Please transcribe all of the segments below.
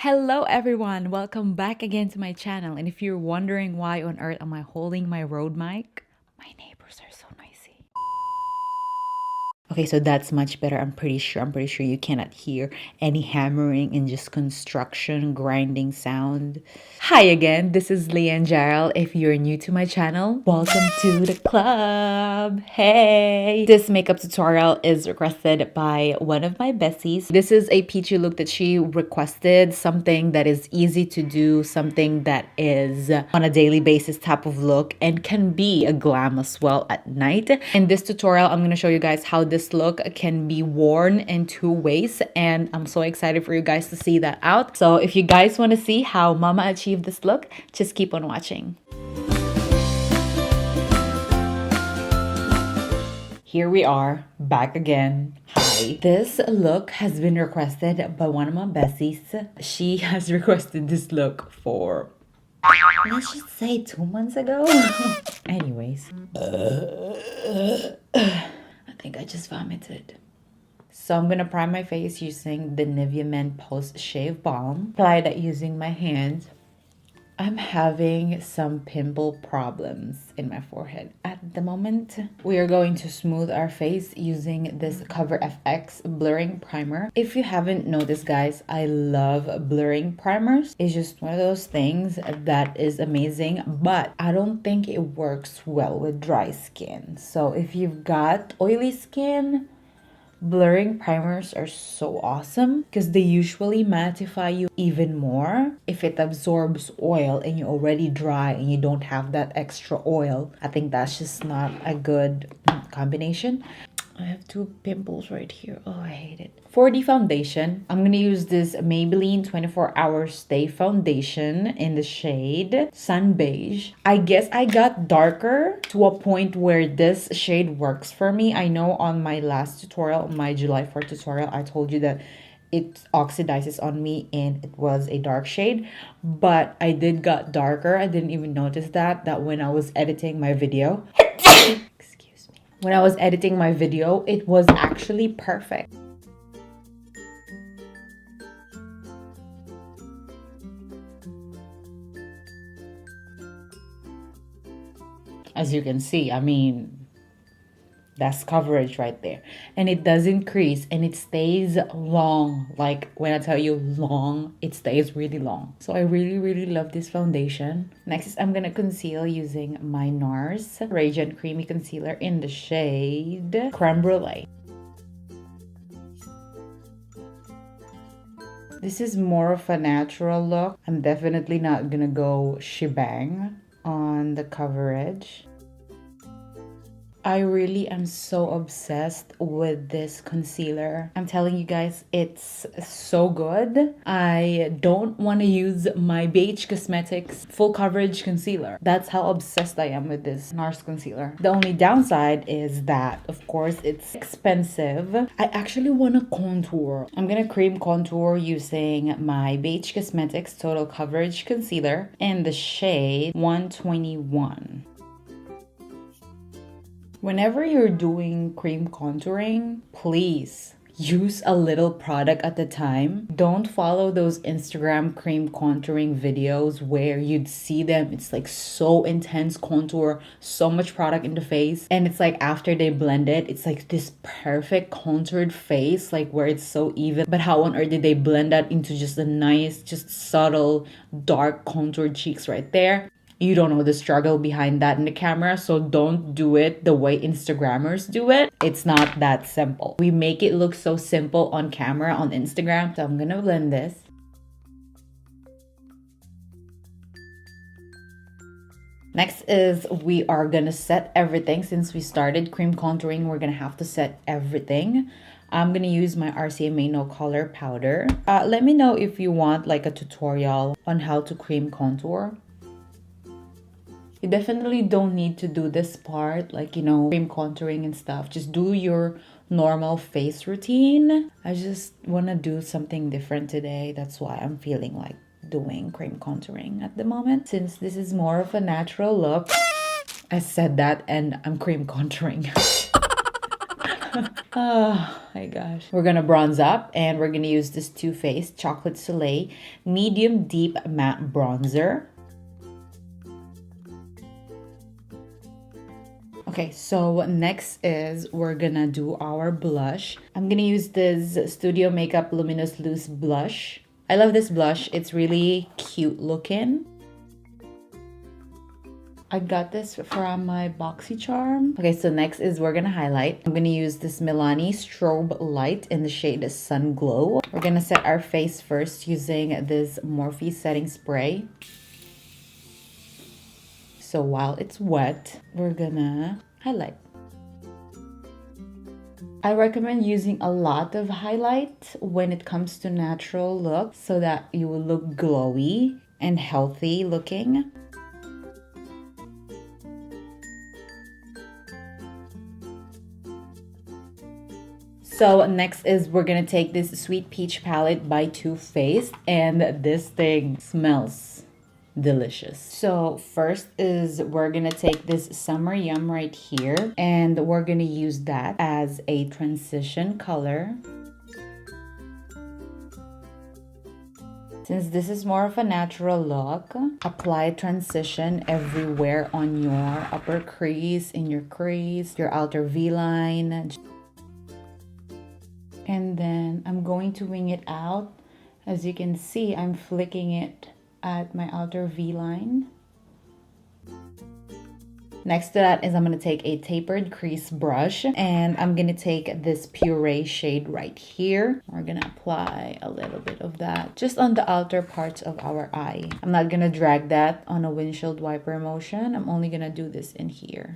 Hello everyone, welcome back again to my channel. And if you're wondering why on earth am I holding my Rode mic, my neighbors are so noisy. Okay, so that's much better. I'm pretty sure you cannot hear any hammering and just construction grinding sound. Hi again, this is Leah and Gerald. If you're new to my channel, welcome to the club. Hey! This makeup tutorial is requested by one of my besies. This is a peachy look that she requested, something that is easy to do, something that is on a daily basis type of look and can be a glam as well at night. In this tutorial, I'm going to show you guys how this look can be worn in two ways, and I'm so excited for you guys to see that out. So if you guys want to see how mama achieved this look, just keep on watching. Here we are, back again. Hi. This look has been requested by one of my bessies. She has requested this look for, let's just say, 2 months ago. Anyways. I think I just vomited. So I'm gonna prime my face using the Nivea Men Post Shave Balm. Apply that using my hands. I'm having some pimple problems in my forehead at the moment. We are going to smooth our face using this Cover FX blurring primer. If you haven't noticed, guys, I love blurring primers. It's just one of those things that is amazing, but I don't think it works well with dry skin. So if you've got oily skin, blurring primers are so awesome because they usually mattify you even more. If it absorbs oil and you're already dry and you don't have that extra oil, I think that's just not a good combination. I have two pimples right here. Oh, I hate it. For the foundation, I'm going to use this Maybelline 24 Hour Stay Foundation in the shade Sun Beige. I guess I got darker to a point where this shade works for me. I know on my last tutorial, my July 4th tutorial, I told you that it oxidizes on me and it was a dark shade, but I did got darker. I didn't even notice that when I was editing my video. When I was editing my video, it was actually perfect. As you can see, I mean, that's coverage right there. And it doesn't crease and it stays long. Like when I tell you long, it stays really long. So I really love this foundation. Next is I'm gonna conceal using my NARS Radiant Creamy Concealer in the shade Creme Brulee. This is more of a natural look. I'm definitely not gonna go shebang on the coverage. I really am so obsessed with this concealer. I'm telling you guys, it's so good. I don't want to use my Beige Cosmetics full coverage concealer. That's how obsessed I am with this NARS concealer. The only downside is that, of course, it's expensive. I actually want to contour. I'm gonna cream contour using my Beige Cosmetics Total Coverage Concealer in the shade 121. Whenever you're doing cream contouring, please use a little product at a time. Don't follow those Instagram cream contouring videos where you'd see them. It's like so intense contour, so much product in the face. And it's like after they blend it, it's like this perfect contoured face, like where it's so even. But how on earth did they blend that into just a nice, just subtle, dark contoured cheeks right there? You don't know the struggle behind that in the camera, so don't do it the way Instagrammers do it. It's not that simple. We make it look so simple on camera on Instagram. So I'm gonna blend this. Next is we are gonna set everything. Since we started cream contouring, we're gonna have to set everything. I'm gonna use my RCMA No Color Powder. Let me know if you want like a tutorial on how to cream contour. You definitely don't need to do this part, like, you know, cream contouring and stuff. Just do your normal face routine. I just want to do something different today. That's why I'm feeling like doing cream contouring at the moment. Since this is more of a natural look, I said that and I'm cream contouring. Oh my gosh. We're gonna bronze up and we're gonna use this Too Faced Chocolate Soleil Medium Deep Matte Bronzer. Okay, so next is we're gonna do our blush. I'm gonna use this Studio Makeup Luminous Loose Blush. I love this blush. It's really cute looking. I got this from my BoxyCharm. Okay, so next is we're gonna highlight. I'm gonna use this Milani Strobe Light in the shade Sun Glow. We're gonna set our face first using this Morphe setting spray. So while it's wet, we're gonna highlight. I recommend using a lot of highlight when it comes to natural look so that you will look glowy and healthy looking. So next is we're gonna take this Sweet Peach palette by Too Faced, and this thing smells delicious. So first is we're gonna take this Summer Yum right here, and we're gonna use that as a transition color. Since this is more of a natural look, apply transition everywhere on your upper crease, in your crease, your outer V-line. And then I'm going to wing it out. As you can see, I'm flicking it at my outer V-line. Next to that is I'm going to take a tapered crease brush and I'm going to take this Puree shade right here. We're going to apply a little bit of that just on the outer parts of our eye. I'm not going to drag that on a windshield wiper motion. I'm only going to do this in here.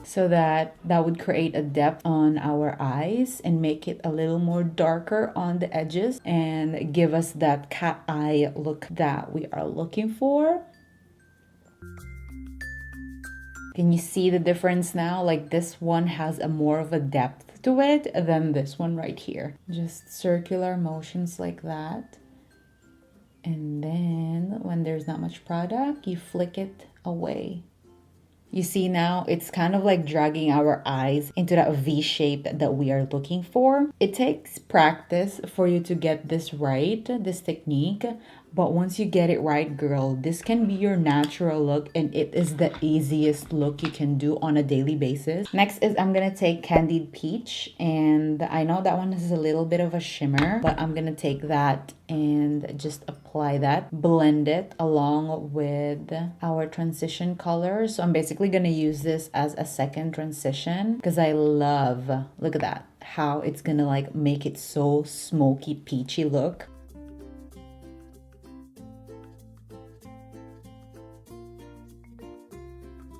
So that would create a depth on our eyes and make it a little more darker on the edges and give us that cat eye look that we are looking for. Can you see the difference now? Like this one has a more of a depth to it than this one right here. Just circular motions like that. And then when there's not much product, you flick it away. You see now, it's kind of like dragging our eyes into that V shape that we are looking for. It takes practice for you to get this right, this technique. But once you get it right, girl, this can be your natural look and it is the easiest look you can do on a daily basis. Next is I'm going to take Candied Peach, and I know that one is a little bit of a shimmer, but I'm going to take that and just apply that, blend it along with our transition color. So I'm basically going to use this as a second transition because I love, look at that, how it's going to like make it so smoky peachy look.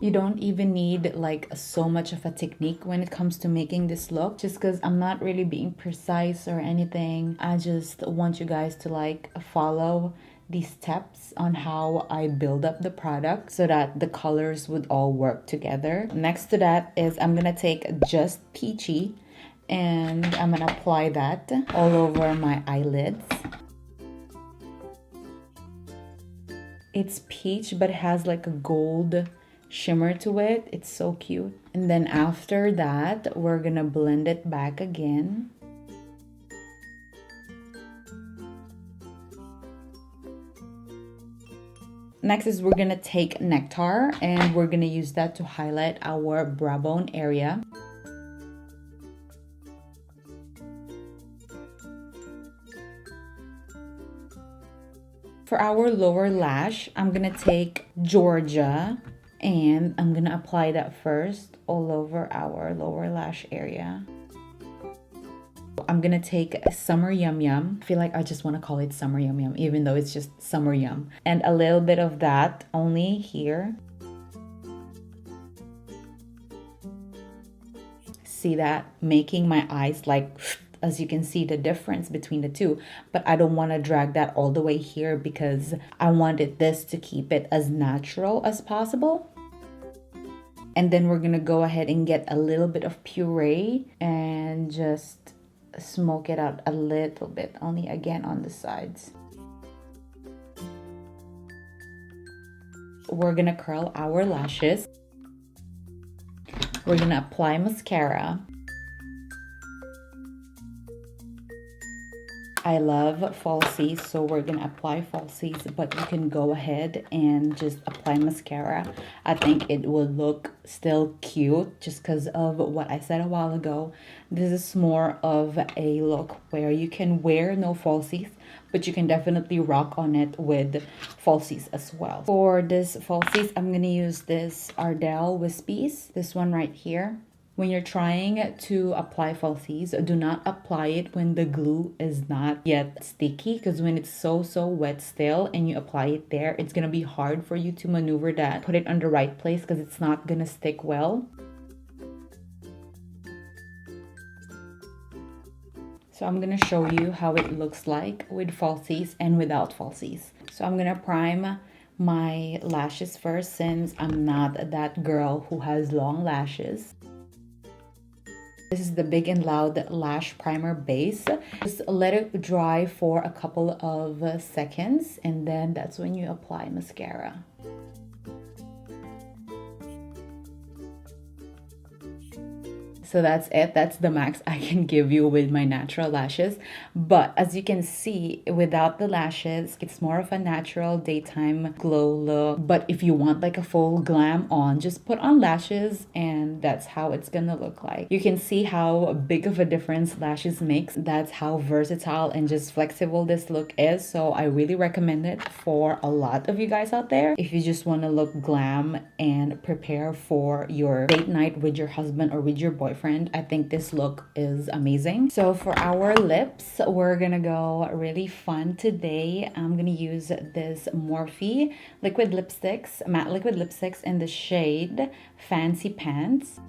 You don't even need like so much of a technique when it comes to making this look, just because I'm not really being precise or anything. I just want you guys to like follow these steps on how I build up the product so that the colors would all work together. Next to that is I'm gonna take Just Peachy and I'm gonna apply that all over my eyelids. It's peach but it has like a gold shimmer to it. It's so cute. And then after that, we're gonna blend it back again. Next is we're gonna take Nectar and we're gonna use that to highlight our brow bone area. For our lower lash, I'm gonna take Georgia and I'm gonna apply that first all over our lower lash area. I'm gonna take Summer Yum Yum. I feel like I just want to call it Summer Yum Yum even though it's just Summer Yum. And a little bit of that only here. See that? Making my eyes like, as you can see the difference between the two, but I don't want to drag that all the way here because I wanted this to keep it as natural as possible. And then we're gonna go ahead and get a little bit of puree and just smoke it out a little bit, only again on the sides. We're gonna curl our lashes. We're gonna apply mascara. I love falsies, so we're gonna apply falsies, but you can go ahead and just apply mascara. I think it will look still cute just because of what I said a while ago. This is more of a look where you can wear no falsies, but you can definitely rock on it with falsies as well. For this falsies, I'm gonna use this Ardell Wispies, this one right here. When you're trying to apply falsies, do not apply it when the glue is not yet sticky, because when it's so wet still and you apply it there, it's gonna be hard for you to maneuver that, put it on the right place, because it's not gonna stick well. So I'm gonna show you how it looks like with falsies and without falsies. So I'm gonna prime my lashes first, since I'm not that girl who has long lashes. This is the Big and Loud Lash Primer Base. Just let it dry for a couple of seconds, and then that's when you apply mascara. So that's it. That's the max I can give you with my natural lashes. But as you can see, without the lashes, it's more of a natural daytime glow look. But if you want like a full glam on, just put on lashes and that's how it's gonna look like. You can see how big of a difference lashes makes. That's how versatile and just flexible this look is. So I really recommend it for a lot of you guys out there. If you just want to look glam and prepare for your date night with your husband or with your boyfriend, I think this look is amazing. So for our lips, we're gonna go really fun today. I'm gonna use this Morphe liquid lipsticks, matte liquid lipsticks in the shade Fancy Pants.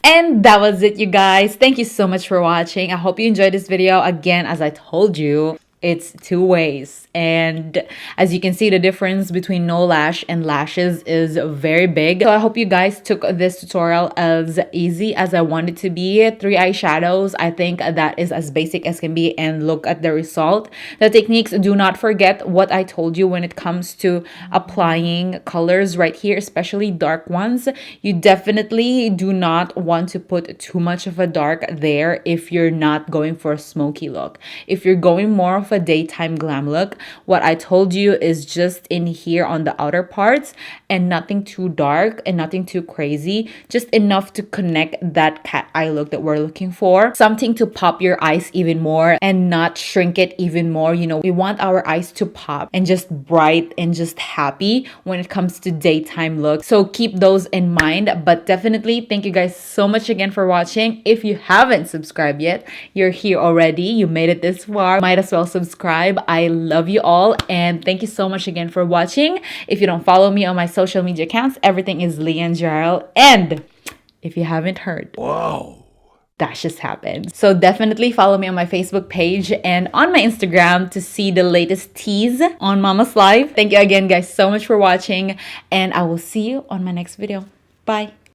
And that was it, you guys. Thank you so much for watching. I hope you enjoyed this video. Again, as I told you, it's two ways, and as you can see, the difference between no lash and lashes is very big. So I hope you guys took this tutorial as easy as I wanted to be. 3 eyeshadows, I think that is as basic as can be, and look at the result. The techniques, do not forget what I told you when it comes to applying colors right here, especially dark ones. You definitely do not want to put too much of a dark there if you're not going for a smoky look. If you're going more of a daytime glam look, what I told you is just in here on the outer parts, and nothing too dark and nothing too crazy, just enough to connect that cat eye look that we're looking for. Something to pop your eyes even more and not shrink it even more. You know, we want our eyes to pop and just bright and just happy when it comes to daytime look. So keep those in mind. But definitely thank you guys so much again for watching. If you haven't subscribed yet, you're here already, you made it this far, might as well subscribe. I love you all, and thank you so much again for watching. If you don't follow me on my social media accounts, everything is Leanne Jarrell. And if you haven't heard, whoa, that just happened. So definitely follow me on my Facebook page and on my Instagram to see the latest teas on Mama's Life. Thank you again, guys, so much for watching, and I will see you on my next video. Bye.